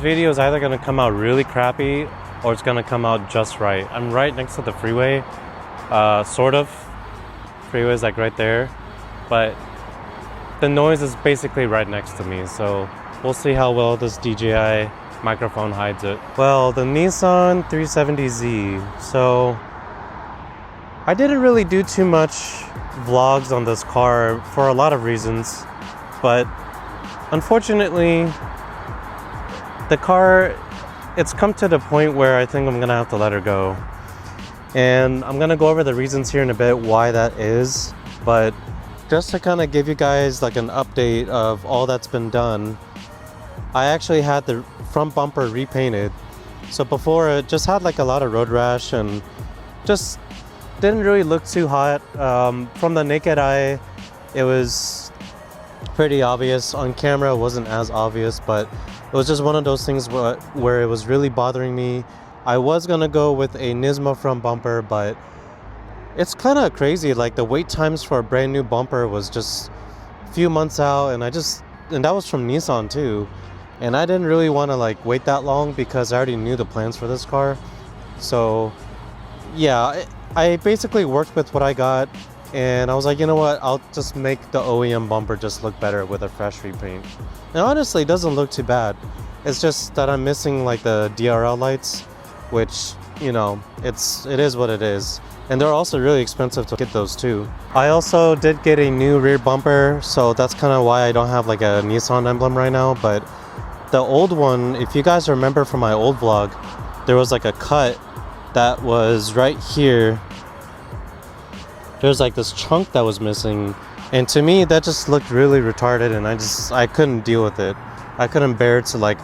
video is either gonna come out really crappy or it's gonna come out just right. I'm right next to the freeway, sort of. Freeway is like right there, but the noise is basically right next to me, so we'll see how well this DJI microphone hides it. Well, the Nissan 370Z. So I didn't really do too much vlogs on this car for a lot of reasons, but unfortunately the car, it's come to the point where I think I'm gonna have to let her go. And I'm gonna go over the reasons here in a bit why that is, but just to kind of give you guys like an update of all that's been done, I actually had the front bumper repainted. So before, it just had like a lot of road rash and just didn't really look too hot. From the naked eye, it was pretty obvious. On camera, it wasn't as obvious, but it was just one of those things where it was really bothering me. I was gonna go with a Nismo front bumper, but it's kind of crazy. Like the wait times for a brand new bumper was just a few months out, and that was from Nissan too. And I didn't really want to like wait that long because I already knew the plans for this car. So yeah, I basically worked with what I got, and I was like, you know what, I'll just make the OEM bumper just look better with a fresh repaint. And honestly, it doesn't look too bad. It's just that I'm missing like the DRL lights, which, you know, it is what it is. And they're also really expensive to get those too. I also did get a new rear bumper, so that's kind of why I don't have like a Nissan emblem right now. But the old one, if you guys remember from my old vlog, there was like a cut that was right here. There's like this chunk that was missing, and to me that just looked really retarded, and I couldn't deal with it. I couldn't bear to like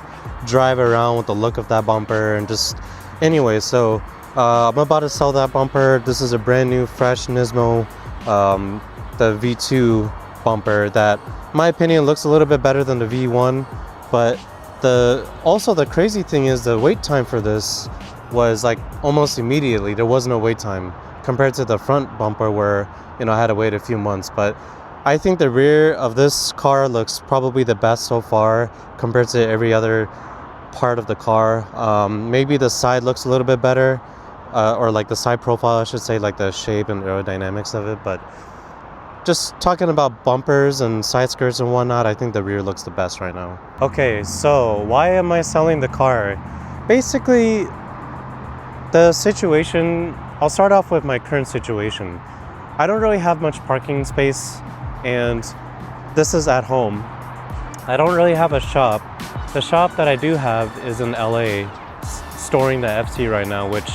drive around with the look of that bumper, and just anyway, so I'm about to sell that bumper. This is a brand new fresh Nismo, the V2 bumper that, in my opinion, looks a little bit better than the V1. But also the crazy thing is the wait time for this was like almost immediately. There was no wait time compared to the front bumper where, you know, I had to wait a few months. But I think the rear of this car looks probably the best so far compared to every other part of the car. Maybe the side looks a little bit better, or like the side profile, I should say, like the shape and aerodynamics of it. But just talking about bumpers and side skirts and whatnot, I think the rear looks the best right now. Okay, so why am I selling the car? Basically, the situation, I'll start off with my current situation. I don't really have much parking space, and this is at home. I don't really have a shop. The shop that I do have is in LA, storing the FC right now, which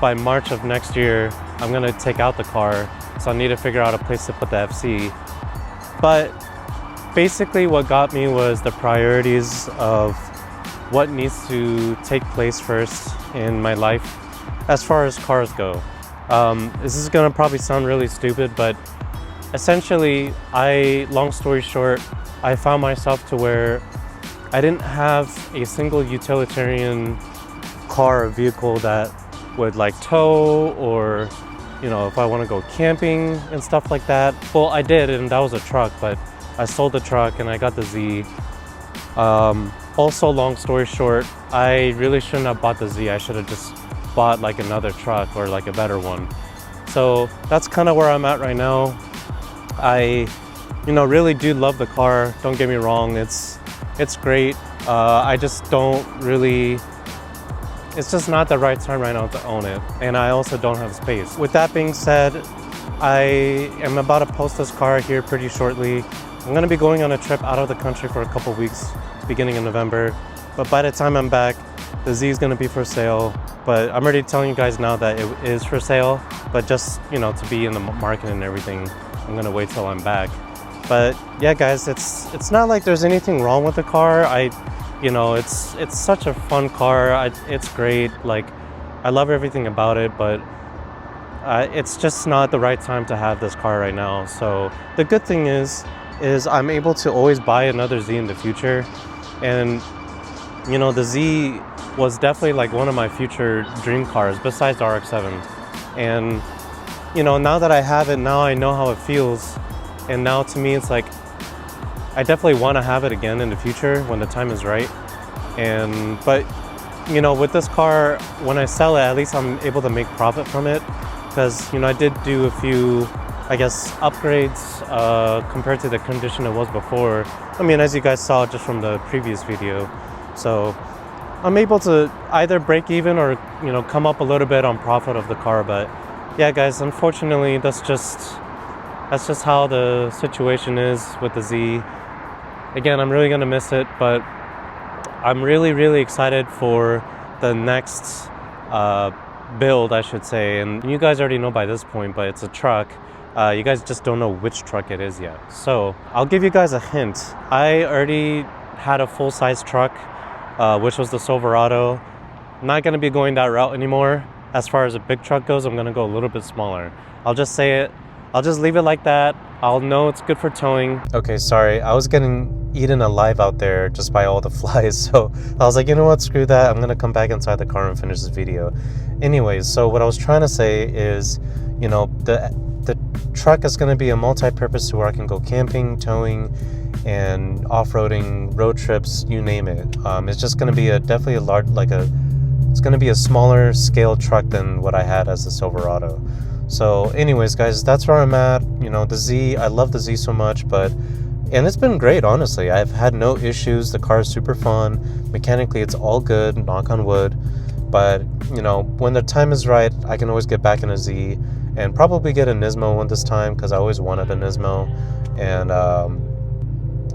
by March of next year, I'm gonna take out the car. So I need to figure out a place to put the FC. But basically what got me was the priorities of what needs to take place first in my life as far as cars go. This is gonna probably sound really stupid, but essentially, long story short, I found myself to where I didn't have a single utilitarian car or vehicle that would like tow, or, you know, if I want to go camping and stuff like that. Well, I did, and that was a truck, but I sold the truck and I got the Z. Also, long story short, I really shouldn't have bought the Z. I should have just bought like another truck or like a better one. So that's kind of where I'm at right now. I, you know, really do love the car. Don't get me wrong. It's great. I just don't really, it's just not the right time right now to own it. And I also don't have space. With that being said, I am about to post this car here pretty shortly. I'm gonna be going on a trip out of the country for a couple weeks, beginning in November. But by the time I'm back, the Z is gonna be for sale. But I'm already telling you guys now that it is for sale. But just, you know, to be in the market and everything, I'm gonna wait till I'm back. But yeah, guys, it's not like there's anything wrong with the car. You know, it's such a fun car. It's great. Like, I love everything about it, but it's just not the right time to have this car right now. So the good thing is I'm able to always buy another Z in the future. And, you know, the Z was definitely like one of my future dream cars besides the RX-7. And, you know, now that I have it, now I know how it feels. And now to me, it's like, I definitely want to have it again in the future when the time is right. But you know, with this car, when I sell it, at least I'm able to make profit from it, because you know, I did do a few, I guess, upgrades compared to the condition it was before. I mean, as you guys saw just from the previous video. So I'm able to either break even or, you know, come up a little bit on profit of the car. But yeah, guys, unfortunately, that's just how the situation is with the Z. Again, I'm really gonna miss it, but I'm really excited for the next build, I should say. And you guys already know by this point, but it's a truck. You guys just don't know which truck it is yet. So I'll give you guys a hint. I already had a full-size truck, which was the Silverado. I'm not gonna be going that route anymore. As far as a big truck goes, I'm gonna go a little bit smaller. I'll just say it. I'll just leave it like that. I'll know it's good for towing. Okay, sorry. I was getting eaten alive out there just by all the flies. So I was like, you know what? Screw that. I'm gonna come back inside the car and finish this video. Anyways, so what I was trying to say is, you know, the truck is gonna be a multi-purpose to where I can go camping, towing, and off-roading, road trips, you name it. It's just gonna be definitely a large, it's gonna be a smaller scale truck than what I had as the Silverado. So anyways, guys, that's where I'm at. You know, the Z, I love the Z so much, and it's been great, honestly. I've had no issues. The car is super fun. Mechanically, it's all good, knock on wood. But, you know, when the time is right, I can always get back in a Z and probably get a Nismo one this time, because I always wanted a Nismo. And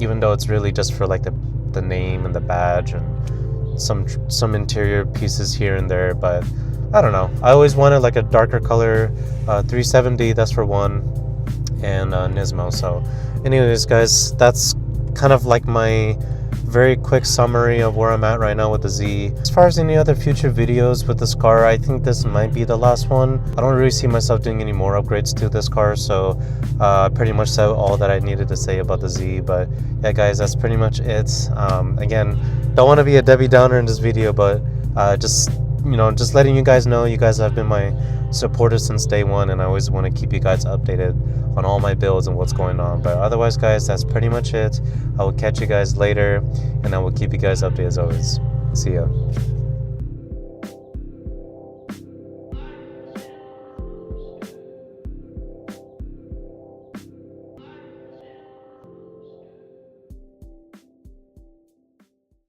even though it's really just for like the name and the badge and some interior pieces here and there, but I don't know. I always wanted like a darker color 370, that's for one, and Nismo. So anyways, guys, that's kind of like my very quick summary of where I'm at right now with the Z. As far as any other future videos with this car, I think this might be the last one. I don't really see myself doing any more upgrades to this car, so I pretty much said all that I needed to say about the Z. But yeah, guys, that's pretty much it. Again, don't want to be a Debbie Downer in this video, but just letting you guys know, you guys have been my supporters since day one, and I always want to keep you guys updated on all my builds and what's going on. But otherwise, guys, that's pretty much it. I will catch you guys later, and I will keep you guys updated as always. See ya.